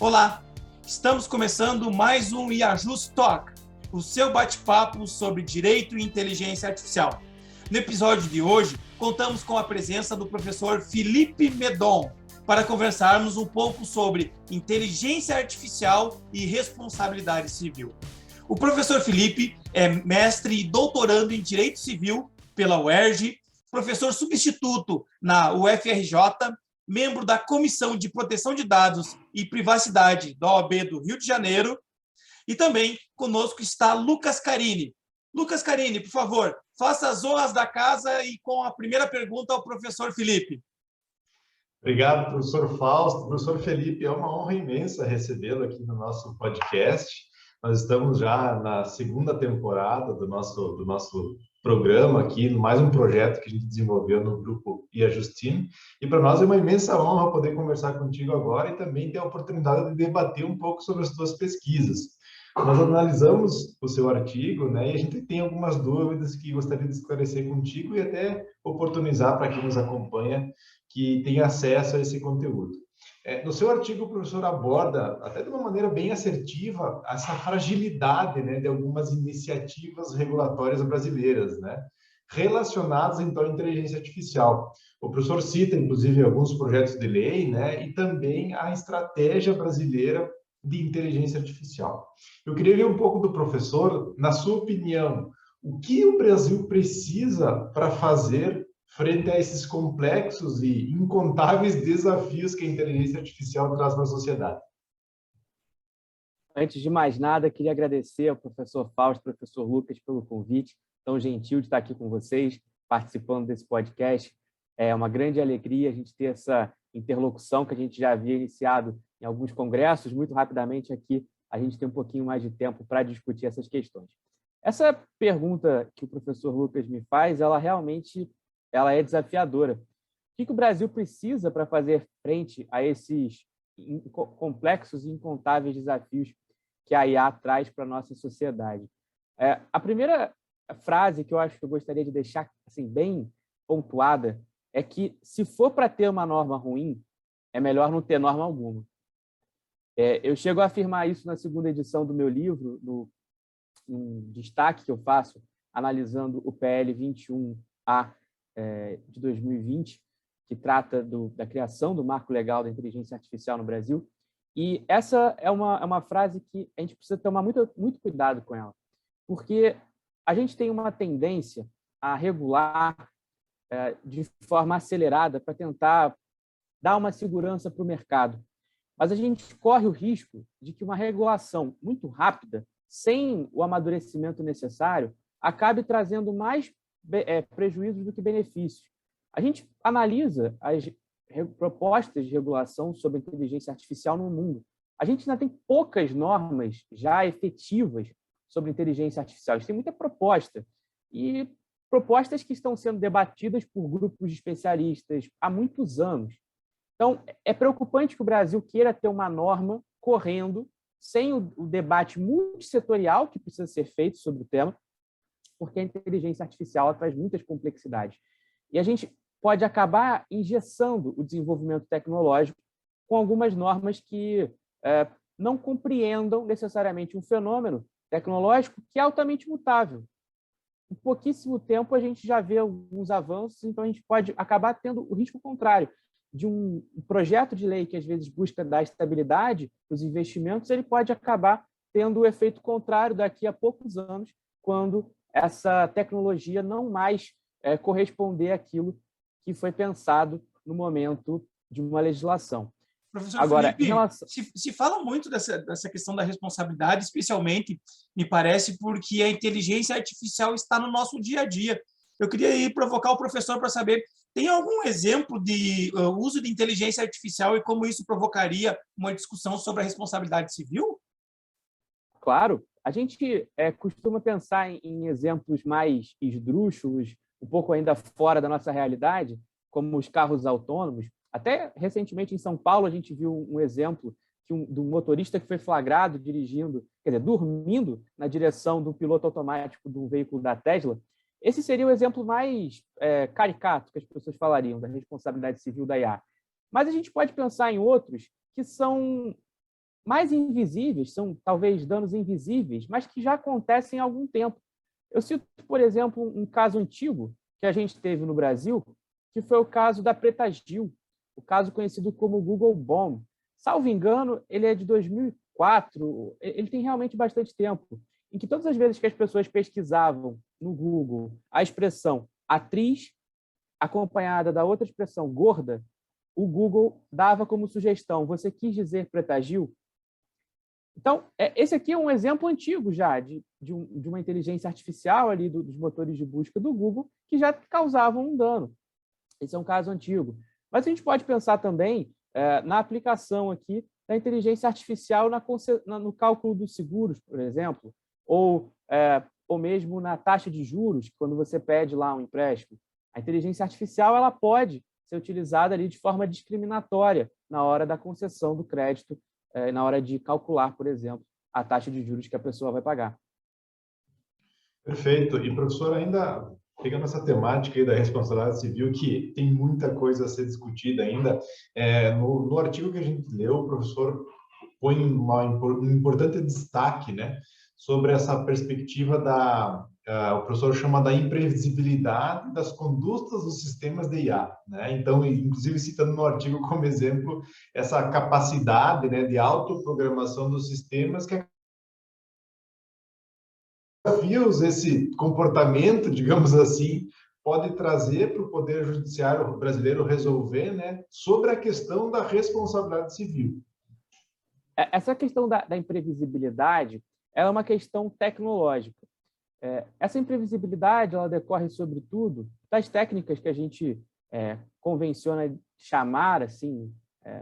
Olá, estamos começando mais um IAJUS Talk, o seu bate-papo sobre direito e inteligência artificial. No episódio de hoje, contamos com a presença do professor Felipe Medon para conversarmos um pouco sobre inteligência artificial e responsabilidade civil. O professor Felipe é mestre e doutorando em Direito Civil pela UERJ, professor substituto na UFRJ, membro da Comissão de Proteção de Dados e Privacidade da OAB do Rio de Janeiro. E também conosco está Lucas Carini. Lucas Carini, por favor, faça as honras da casa e com a primeira pergunta ao professor Felipe. Obrigado, professor Fausto. Professor Felipe, é uma honra imensa recebê-lo aqui no nosso podcast. Nós estamos já na segunda temporada do nosso programa aqui, mais um projeto que a gente desenvolveu no grupo IAJUSTeam. E para nós é uma imensa honra poder conversar contigo agora e também ter a oportunidade de debater um pouco sobre as tuas pesquisas. Nós analisamos o seu artigo, né, e a gente tem algumas dúvidas que gostaria de esclarecer contigo e até oportunizar para quem nos acompanha que tenha acesso a esse conteúdo. No seu artigo, o professor aborda, até de uma maneira bem assertiva, essa fragilidade, né, de algumas iniciativas regulatórias brasileiras, né, relacionadas, então, à inteligência artificial. O professor cita, inclusive, alguns projetos de lei, né, e também a estratégia brasileira de inteligência artificial. Eu queria ver um pouco do professor, na sua opinião, o que o Brasil precisa para fazer frente a esses complexos e incontáveis desafios que a inteligência artificial traz para a sociedade. Antes de mais nada, queria agradecer ao professor Fausto, professor Lucas, pelo convite tão gentil de estar aqui com vocês, participando desse podcast. É uma grande alegria a gente ter essa interlocução que a gente já havia iniciado em alguns congressos. Muito rapidamente aqui, a gente tem um pouquinho mais de tempo para discutir essas questões. Essa pergunta que o professor Lucas me faz, ela é desafiadora. O que o Brasil precisa para fazer frente a esses complexos e incontáveis desafios que a IA traz para a nossa sociedade? A primeira frase que eu acho que eu gostaria de deixar assim, bem pontuada é que, se for para ter uma norma ruim, é melhor não ter norma alguma. Eu chego a afirmar isso na segunda edição do meu livro, no destaque que eu faço, analisando o PL 21A de 2020, que trata da criação do marco legal da inteligência artificial no Brasil. E essa é uma frase que a gente precisa tomar muito cuidado com ela, porque a gente tem uma tendência a regular de forma acelerada para tentar dar uma segurança para o mercado. Mas a gente corre o risco de que uma regulação muito rápida, sem o amadurecimento necessário, acabe trazendo mais prejuízos do que benefícios. A gente analisa as propostas de regulação sobre inteligência artificial no mundo. A gente ainda tem poucas normas já efetivas sobre inteligência artificial. A gente tem muita proposta, e propostas que estão sendo debatidas por grupos de especialistas há muitos anos. Então, é preocupante que o Brasil queira ter uma norma correndo sem o debate multissetorial que precisa ser feito sobre o tema, porque a inteligência artificial traz muitas complexidades. E a gente pode acabar engessando o desenvolvimento tecnológico com algumas normas que não compreendam necessariamente um fenômeno tecnológico que é altamente mutável. Em pouquíssimo tempo, a gente já vê alguns avanços, então a gente pode acabar tendo o risco contrário de um projeto de lei que, às vezes, busca dar estabilidade para os investimentos, ele pode acabar tendo o efeito contrário daqui a poucos anos, quando essa tecnologia não mais corresponder àquilo que foi pensado no momento de uma legislação. Professor Agora, Felipe, se fala muito dessa questão da responsabilidade, especialmente, me parece, porque a inteligência artificial está no nosso dia a dia. Eu queria provocar o professor para saber, tem algum exemplo de uso de inteligência artificial e como isso provocaria uma discussão sobre a responsabilidade civil? Claro. A gente costuma pensar em exemplos mais esdrúxulos, um pouco ainda fora da nossa realidade, como os carros autônomos. Até recentemente, em São Paulo, a gente viu um exemplo de um motorista que foi flagrado dirigindo, dormindo na direção do piloto automático de um veículo da Tesla. Esse seria o exemplo mais caricato que as pessoas falariam da responsabilidade civil da IA. Mas a gente pode pensar em outros que são mais invisíveis, são talvez danos invisíveis, mas que já acontecem há algum tempo. Eu cito, por exemplo, um caso antigo que a gente teve no Brasil, que foi o caso da Preta Gil, o caso conhecido como Google Bomb. Salvo engano, ele é de 2004, ele tem realmente bastante tempo, em que todas as vezes que as pessoas pesquisavam no Google a expressão atriz, acompanhada da outra expressão gorda, o Google dava como sugestão: você quis dizer Preta Gil? Então, esse aqui é um exemplo antigo já de uma inteligência artificial ali dos motores de busca do Google que já causavam um dano. Esse é um caso antigo. Mas a gente pode pensar também na aplicação aqui da inteligência artificial no cálculo dos seguros, por exemplo, ou mesmo na taxa de juros, quando você pede lá um empréstimo. A inteligência artificial ela pode ser utilizada ali de forma discriminatória na hora da concessão do crédito, na hora de calcular, por exemplo, a taxa de juros que a pessoa vai pagar. Perfeito. E, professor, ainda pegando essa temática aí da responsabilidade civil, que tem muita coisa a ser discutida ainda, no artigo que a gente leu, o professor põe um importante destaque, né, sobre essa perspectiva o professor chama da imprevisibilidade das condutas dos sistemas de IA, né? Então, inclusive citando no artigo como exemplo essa capacidade, né, de autoprogramação dos sistemas que desafios esse comportamento, digamos assim, pode trazer para o Poder Judiciário brasileiro resolver, né, sobre a questão da responsabilidade civil. Essa questão da imprevisibilidade é uma questão tecnológica. Essa imprevisibilidade ela decorre, sobretudo, das técnicas que a gente convenciona chamar, assim,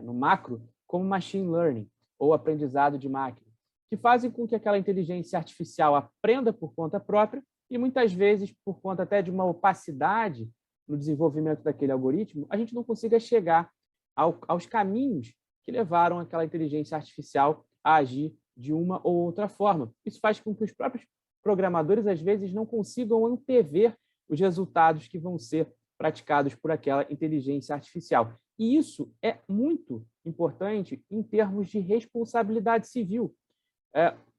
no macro, como machine learning, ou aprendizado de máquina, que fazem com que aquela inteligência artificial aprenda por conta própria e, muitas vezes, por conta até de uma opacidade no desenvolvimento daquele algoritmo, a gente não consiga chegar aos caminhos que levaram aquela inteligência artificial a agir de uma ou outra forma. Isso faz com que os próprios programadores, às vezes, não consigam antever os resultados que vão ser praticados por aquela inteligência artificial. E isso é muito importante em termos de responsabilidade civil.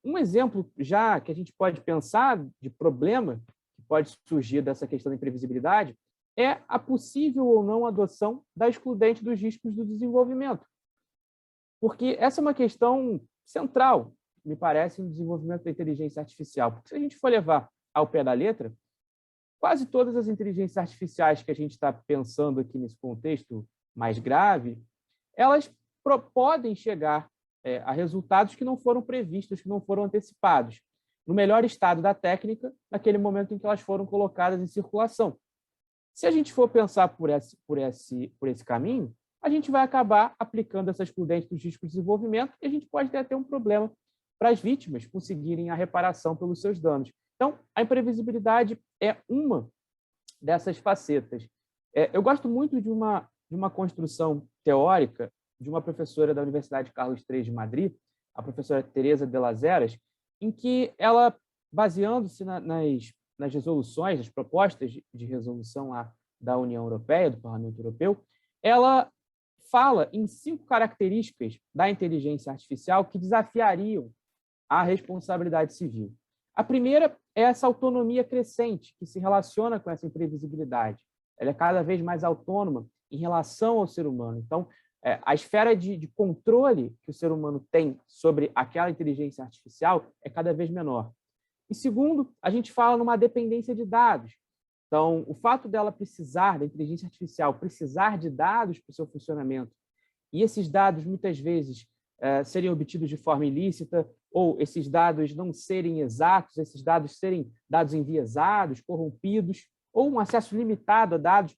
Um exemplo já que a gente pode pensar de problema que pode surgir dessa questão da imprevisibilidade é a possível ou não adoção da excludente dos riscos do desenvolvimento. Porque essa é uma questão central, me parece, no desenvolvimento da inteligência artificial. Porque se a gente for levar ao pé da letra, quase todas as inteligências artificiais que a gente está pensando aqui nesse contexto mais grave, elas podem chegar a resultados que não foram previstos, que não foram antecipados, no melhor estado da técnica, naquele momento em que elas foram colocadas em circulação. Se a gente for pensar por esse caminho, a gente vai acabar aplicando essa excludente dos riscos de desenvolvimento e a gente pode ter até um problema para as vítimas conseguirem a reparação pelos seus danos. Então, a imprevisibilidade é uma dessas facetas. Eu gosto muito de uma construção teórica de uma professora da Universidade Carlos III de Madrid, a professora Teresa de las Heras, em que ela, baseando-se nas resoluções, nas propostas de resolução lá da União Europeia, do Parlamento Europeu, ela fala em 5 características da inteligência artificial que desafiariam a responsabilidade civil. A primeira é essa autonomia crescente que se relaciona com essa imprevisibilidade. Ela é cada vez mais autônoma em relação ao ser humano. Então, a esfera de controle que o ser humano tem sobre aquela inteligência artificial é cada vez menor. E segundo, a gente fala numa dependência de dados. Então, o fato dela precisar, da inteligência artificial, precisar de dados para o seu funcionamento, e esses dados, muitas vezes, serem obtidos de forma ilícita, ou esses dados não serem exatos, esses dados serem dados enviesados, corrompidos, ou um acesso limitado a dados,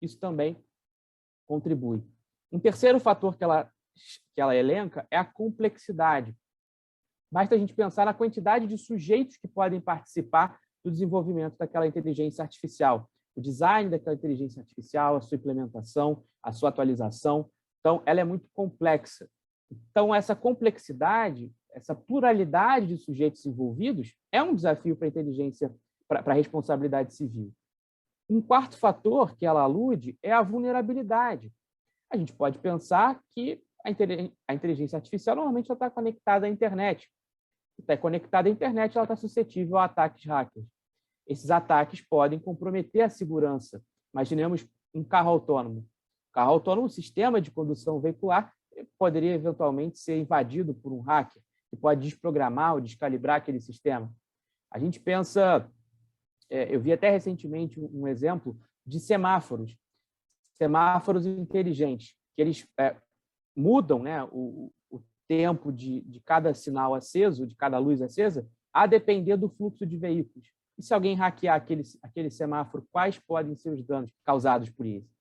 isso também contribui. Um terceiro fator que ela elenca é a complexidade. Basta a gente pensar na quantidade de sujeitos que podem participar do desenvolvimento daquela inteligência artificial, o design daquela inteligência artificial, a sua implementação, a sua atualização. Então, ela é muito complexa. Então, essa complexidade, essa pluralidade de sujeitos envolvidos é um desafio para a inteligência, para a responsabilidade civil. Um quarto fator que ela alude é a vulnerabilidade. A gente pode pensar que a inteligência artificial normalmente está conectada à internet. Está conectada à internet, ela está suscetível a ataques hackers. Esses ataques podem comprometer a segurança. Imaginemos um carro autônomo. O carro autônomo, um sistema de condução veicular, poderia eventualmente ser invadido por um hacker, que pode desprogramar ou descalibrar aquele sistema. A gente pensa, eu vi até recentemente um exemplo de semáforos inteligentes, que eles mudam, né, o tempo de cada sinal aceso, de cada luz acesa, a depender do fluxo de veículos. E se alguém hackear aquele semáforo, quais podem ser os danos causados por isso?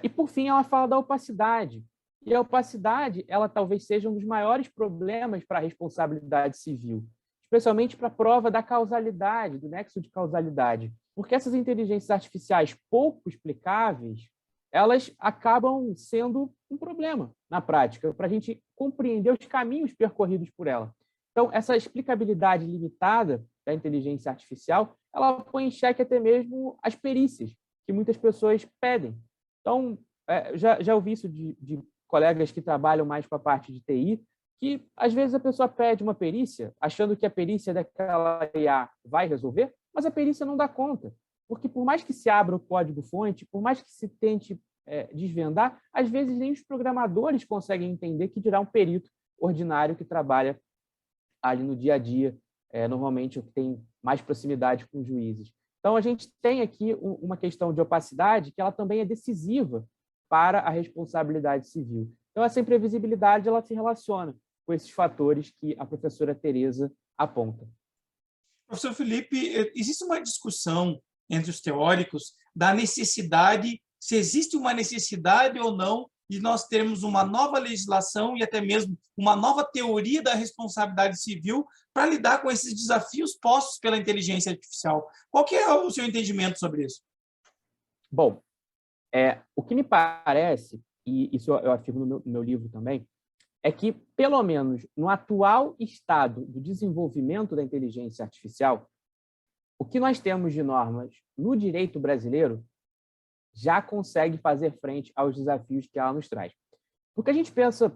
E, por fim, ela fala da opacidade. E a opacidade, ela talvez seja um dos maiores problemas para a responsabilidade civil, especialmente para a prova da causalidade, do nexo de causalidade. Porque essas inteligências artificiais pouco explicáveis, elas acabam sendo um problema na prática, para a gente compreender os caminhos percorridos por ela. Então, essa explicabilidade limitada da inteligência artificial, ela põe em xeque até mesmo as perícias que muitas pessoas pedem. Então, já ouvi isso de colegas que trabalham mais com a parte de TI, que às vezes a pessoa pede uma perícia, achando que a perícia daquela IA vai resolver, mas a perícia não dá conta. Porque por mais que se abra o código-fonte, por mais que se tente desvendar, às vezes nem os programadores conseguem entender, que dirá um perito ordinário que trabalha ali no dia a dia, normalmente o que tem mais proximidade com os juízes. Então, a gente tem aqui uma questão de opacidade que ela também é decisiva para a responsabilidade civil. Então, essa imprevisibilidade ela se relaciona com esses fatores que a professora Tereza aponta. Professor Felipe, existe uma discussão entre os teóricos da necessidade, se existe uma necessidade ou não de nós termos uma nova legislação e até mesmo uma nova teoria da responsabilidade civil para lidar com esses desafios postos pela inteligência artificial. Qual que é o seu entendimento sobre isso? Bom, o que me parece, e isso eu afirmo no meu livro também, é que, pelo menos no atual estado do desenvolvimento da inteligência artificial, o que nós temos de normas no direito brasileiro já consegue fazer frente aos desafios que ela nos traz. Porque a gente pensa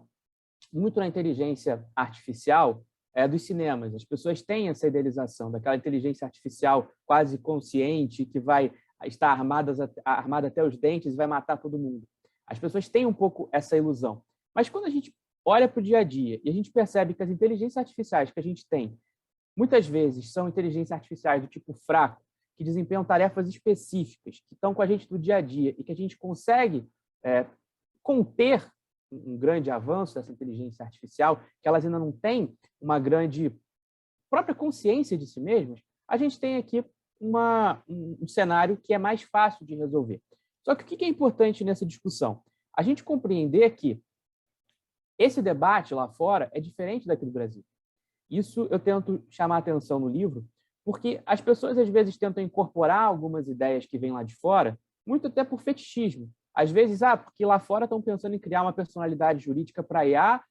muito na inteligência artificial dos cinemas. As pessoas têm essa idealização daquela inteligência artificial quase consciente que vai estar armada até os dentes e vai matar todo mundo. As pessoas têm um pouco essa ilusão. Mas quando a gente olha para o dia a dia e a gente percebe que as inteligências artificiais que a gente tem, muitas vezes são inteligências artificiais do tipo fraco, que desempenham tarefas específicas, que estão com a gente do dia a dia e que a gente consegue conter um grande avanço dessa inteligência artificial, que elas ainda não têm uma grande própria consciência de si mesmas, a gente tem aqui um cenário que é mais fácil de resolver. Só que o que é importante nessa discussão? A gente compreender que esse debate lá fora é diferente daqui do Brasil. Isso eu tento chamar a atenção no livro, porque as pessoas, às vezes, tentam incorporar algumas ideias que vêm lá de fora, muito até por fetichismo. Às vezes, porque lá fora estão pensando em criar uma personalidade jurídica para a IA,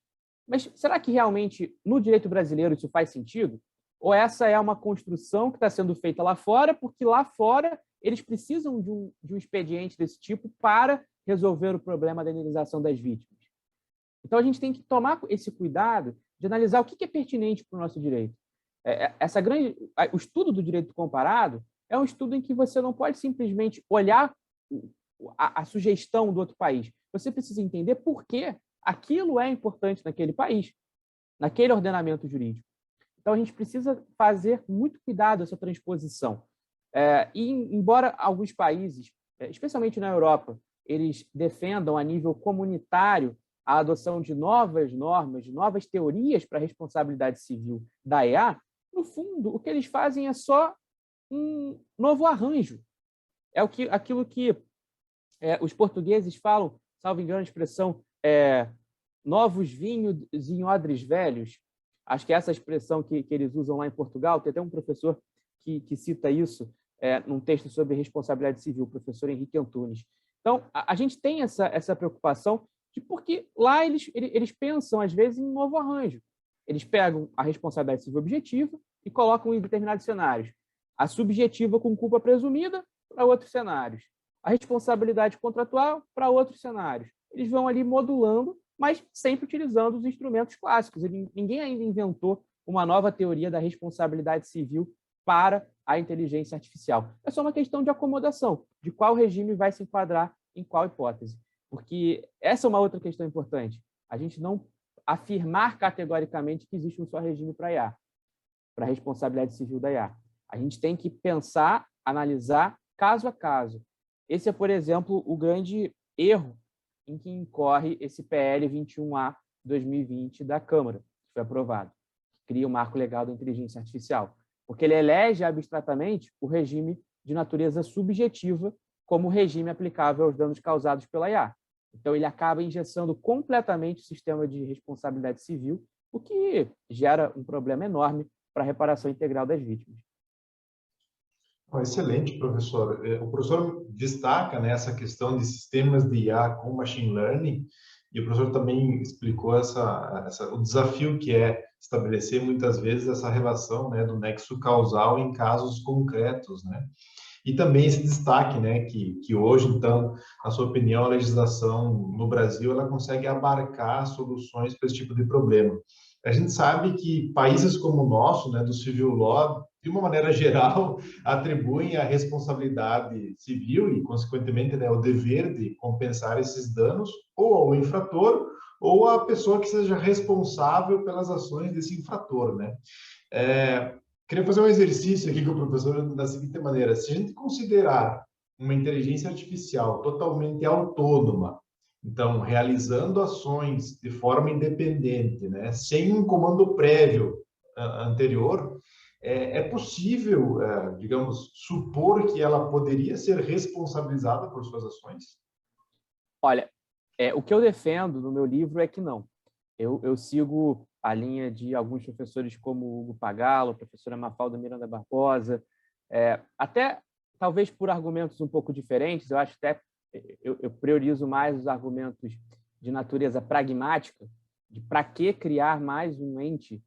mas será que realmente no direito brasileiro isso faz sentido? Ou essa é uma construção que está sendo feita lá fora, porque lá fora eles precisam de um expediente desse tipo para resolver o problema da indenização das vítimas? Então, a gente tem que tomar esse cuidado de analisar o que é pertinente para o nosso direito. O estudo do direito comparado é um estudo em que você não pode simplesmente olhar a sugestão do outro país. Você precisa entender por que aquilo é importante naquele país, naquele ordenamento jurídico. Então, a gente precisa fazer muito cuidado essa transposição. E, embora alguns países, especialmente na Europa, eles defendam a nível comunitário a adoção de novas normas, de novas teorias para a responsabilidade civil da IA, no fundo, o que eles fazem é só um novo arranjo. Aquilo que os portugueses falam, salvo engano a expressão, novos vinhos em odres velhos. Acho que é essa expressão que eles usam lá em Portugal. Tem até um professor que cita isso num texto sobre responsabilidade civil, o professor Henrique Antunes. Então, a gente tem essa preocupação porque lá eles pensam, às vezes, em um novo arranjo. Eles pegam a responsabilidade civil objetiva e colocam em determinados cenários. A subjetiva com culpa presumida para outros cenários. A responsabilidade contratual para outros cenários. Eles vão ali modulando mas sempre utilizando os instrumentos clássicos. Ninguém ainda inventou uma nova teoria da responsabilidade civil para a inteligência artificial. É só uma questão de acomodação, de qual regime vai se enquadrar em qual hipótese. Porque essa é uma outra questão importante. A gente não afirmar categoricamente que existe um só regime para a IA, para a responsabilidade civil da IA. A gente tem que pensar, analisar caso a caso. Esse é, por exemplo, o grande erro em que incorre esse PL 21A 2020 da Câmara, que foi aprovado, que cria o marco legal da inteligência artificial, porque ele elege abstratamente o regime de natureza subjetiva como regime aplicável aos danos causados pela IA. Então, ele acaba engessando completamente o sistema de responsabilidade civil, o que gera um problema enorme para a reparação integral das vítimas. Excelente, professor. O professor destaca, né, essa questão de sistemas de IA com machine learning, e o professor também explicou o desafio que é estabelecer muitas vezes essa relação, né, do nexo causal em casos concretos, né? E também esse destaque, né, que hoje, então, na sua opinião, a legislação no Brasil ela consegue abarcar soluções para esse tipo de problema. A gente sabe que países como o nosso, né, do civil law, de uma maneira geral, atribuem a responsabilidade civil e, consequentemente, né, o dever de compensar esses danos ou ao infrator ou à pessoa que seja responsável pelas ações desse infrator, né? Queria fazer um exercício aqui com o professor da seguinte maneira: se a gente considerar uma inteligência artificial totalmente autônoma, então realizando ações de forma independente, né, sem um comando prévio anterior, é possível, digamos, supor que ela poderia ser responsabilizada por suas ações? Olha, o que eu defendo no meu livro é que não. Eu sigo a linha de alguns professores como Hugo Pagallo, a professora Mafalda Miranda Barbosa, até talvez por argumentos um pouco diferentes. Eu acho até eu priorizo mais os argumentos de natureza pragmática, de para que criar mais um ente,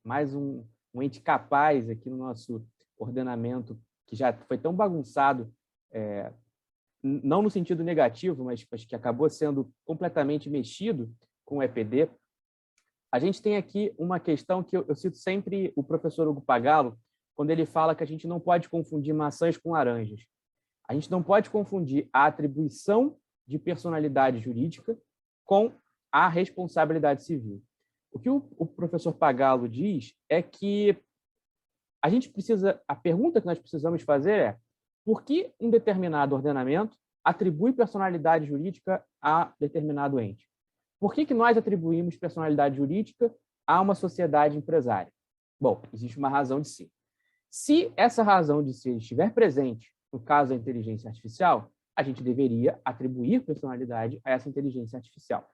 mais um ente capaz aqui no nosso ordenamento, que já foi tão bagunçado, não no sentido negativo, mas que acabou sendo completamente mexido com o EPD. A gente tem aqui uma questão que eu cito sempre o professor Hugo Pagallo, quando ele fala que a gente não pode confundir maçãs com laranjas. A gente não pode confundir a atribuição de personalidade jurídica com a responsabilidade civil. O que o professor Pagallo diz é que a pergunta que nós precisamos fazer é: por que um determinado ordenamento atribui personalidade jurídica a determinado ente? Por que nós atribuímos personalidade jurídica a uma sociedade empresária? Bom, existe uma razão de ser. Se essa razão de ser estiver presente no caso da inteligência artificial, a gente deveria atribuir personalidade a essa inteligência artificial.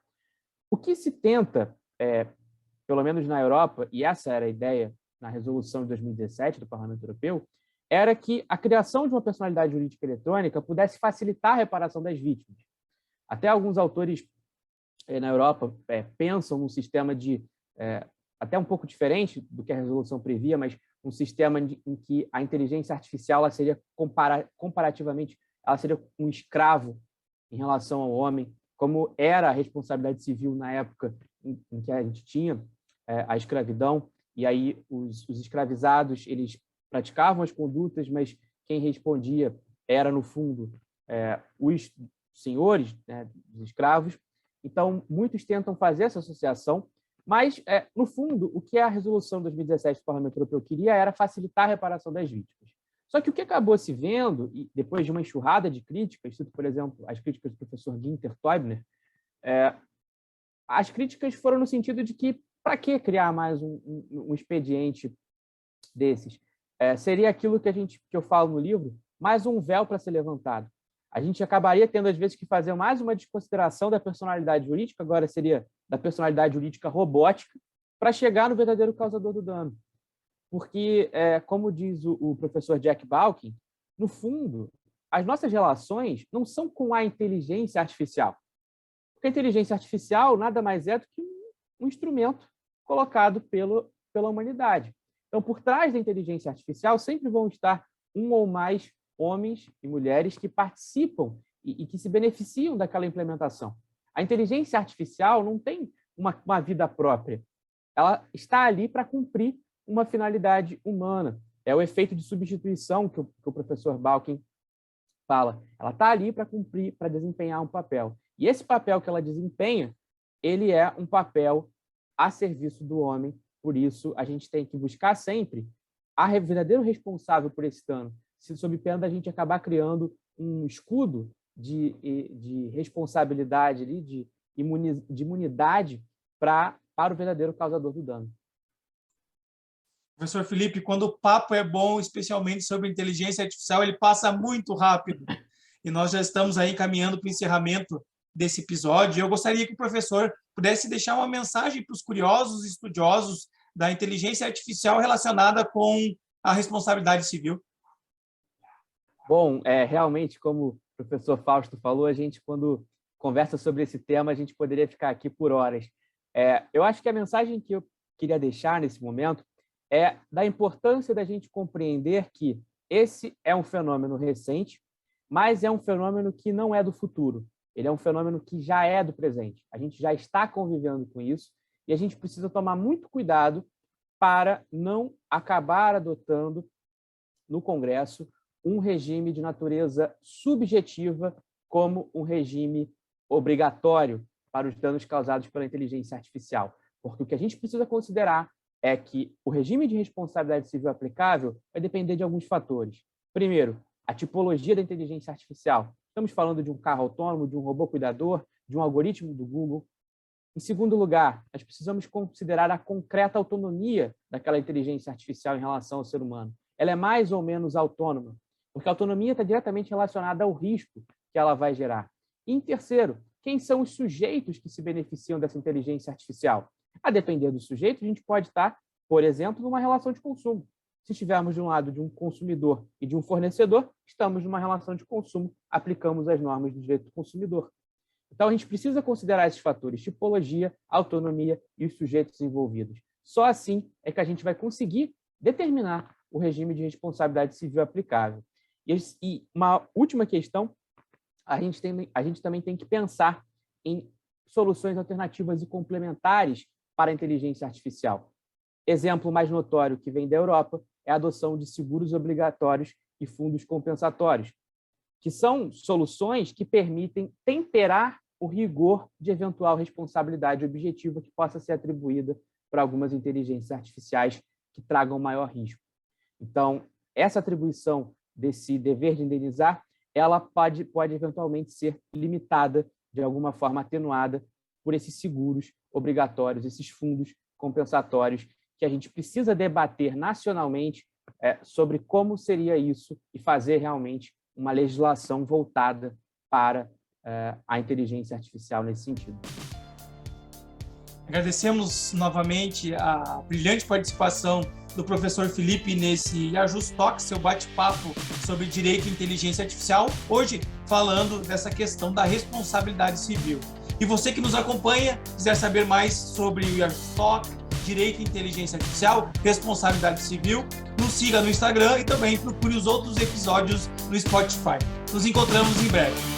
O que se tenta, pelo menos na Europa, e essa era a ideia na resolução de 2017 do Parlamento Europeu, era que a criação de uma personalidade jurídica eletrônica pudesse facilitar a reparação das vítimas. Até alguns autores na Europa pensam num sistema até um pouco diferente do que a resolução previa, mas um sistema em que a inteligência artificial ela seria comparativamente ela seria um escravo em relação ao homem, como era a responsabilidade civil na época em que a gente tinha a escravidão, e aí os escravizados eles praticavam as condutas, mas quem respondia era, no fundo, os senhores, né, dos escravos. Então, muitos tentam fazer essa associação, mas, no fundo, o que a resolução de 2017 do Parlamento Europeu queria era facilitar a reparação das vítimas. Só que o que acabou se vendo, e depois de uma enxurrada de críticas, cito, por exemplo, as críticas do professor Günther Teubner, as críticas foram no sentido de que, para que criar mais um expediente desses? Seria aquilo que eu falo no livro, mais um véu para ser levantado. A gente acabaria tendo, às vezes, que fazer mais uma desconsideração da personalidade jurídica, agora seria da personalidade jurídica robótica, para chegar no verdadeiro causador do dano. Porque, como diz o professor Jack Balkin, no fundo, as nossas relações não são com a inteligência artificial. Porque a inteligência artificial nada mais é do que um instrumento colocado pela humanidade. Então, por trás da inteligência artificial sempre vão estar um ou mais homens e mulheres que participam e que se beneficiam daquela implementação. A inteligência artificial não tem uma vida própria. Ela está ali para cumprir uma finalidade humana. É o efeito de substituição que o professor Balkin fala. Ela está ali para cumprir, para desempenhar um papel. E esse papel que ela desempenha, ele é um papel a serviço do homem. Por isso, a gente tem que buscar sempre a verdadeiro responsável por esse dano, sob pena da gente acabar criando um escudo de responsabilidade, de imunidade para o verdadeiro causador do dano. Professor Felipe, quando o papo é bom, especialmente sobre inteligência artificial, ele passa muito rápido. E nós já estamos aí caminhando para o encerramento desse episódio. Eu gostaria que o professor pudesse deixar uma mensagem para os curiosos e estudiosos da inteligência artificial relacionada com a responsabilidade civil. Bom, realmente, como o professor Fausto falou, a gente, quando conversa sobre esse tema, a gente poderia ficar aqui por horas. Eu acho que a mensagem que eu queria deixar nesse momento é da importância da gente compreender que esse é um fenômeno recente, mas é um fenômeno que não é do futuro. Ele é um fenômeno que já é do presente. A gente já está convivendo com isso e a gente precisa tomar muito cuidado para não acabar adotando no Congresso um regime de natureza subjetiva como um regime obrigatório para os danos causados pela inteligência artificial. Porque o que a gente precisa considerar é que o regime de responsabilidade civil aplicável vai depender de alguns fatores. Primeiro, a tipologia da inteligência artificial. Estamos falando de um carro autônomo, de um robô cuidador, de um algoritmo do Google. Em segundo lugar, nós precisamos considerar a concreta autonomia daquela inteligência artificial em relação ao ser humano. Ela é mais ou menos autônoma, porque a autonomia está diretamente relacionada ao risco que ela vai gerar. E, em terceiro, quem são os sujeitos que se beneficiam dessa inteligência artificial? A depender do sujeito, a gente pode estar, por exemplo, numa relação de consumo. Se estivermos de um lado de um consumidor e de um fornecedor, estamos numa relação de consumo, aplicamos as normas do direito do consumidor. Então, a gente precisa considerar esses fatores, tipologia, autonomia e os sujeitos envolvidos. Só assim é que a gente vai conseguir determinar o regime de responsabilidade civil aplicável. E uma última questão, a gente também tem que pensar em soluções alternativas e complementares para a inteligência artificial. Exemplo mais notório que vem da Europa é a adoção de seguros obrigatórios e fundos compensatórios, que são soluções que permitem temperar o rigor de eventual responsabilidade objetiva que possa ser atribuída para algumas inteligências artificiais que tragam maior risco. Então, essa atribuição desse dever de indenizar, ela pode eventualmente ser limitada, de alguma forma atenuada, por esses seguros obrigatórios, esses fundos compensatórios, que a gente precisa debater nacionalmente sobre como seria isso e fazer realmente uma legislação voltada para a inteligência artificial nesse sentido. Agradecemos novamente a brilhante participação do professor Felipe nesse IAJUS Talk, seu bate-papo sobre direito e inteligência artificial, hoje falando dessa questão da responsabilidade civil. E você que nos acompanha, quiser saber mais sobre o IAJUS Talk, direito e inteligência artificial, responsabilidade civil, nos siga no Instagram e também procure os outros episódios no Spotify. Nos encontramos em breve.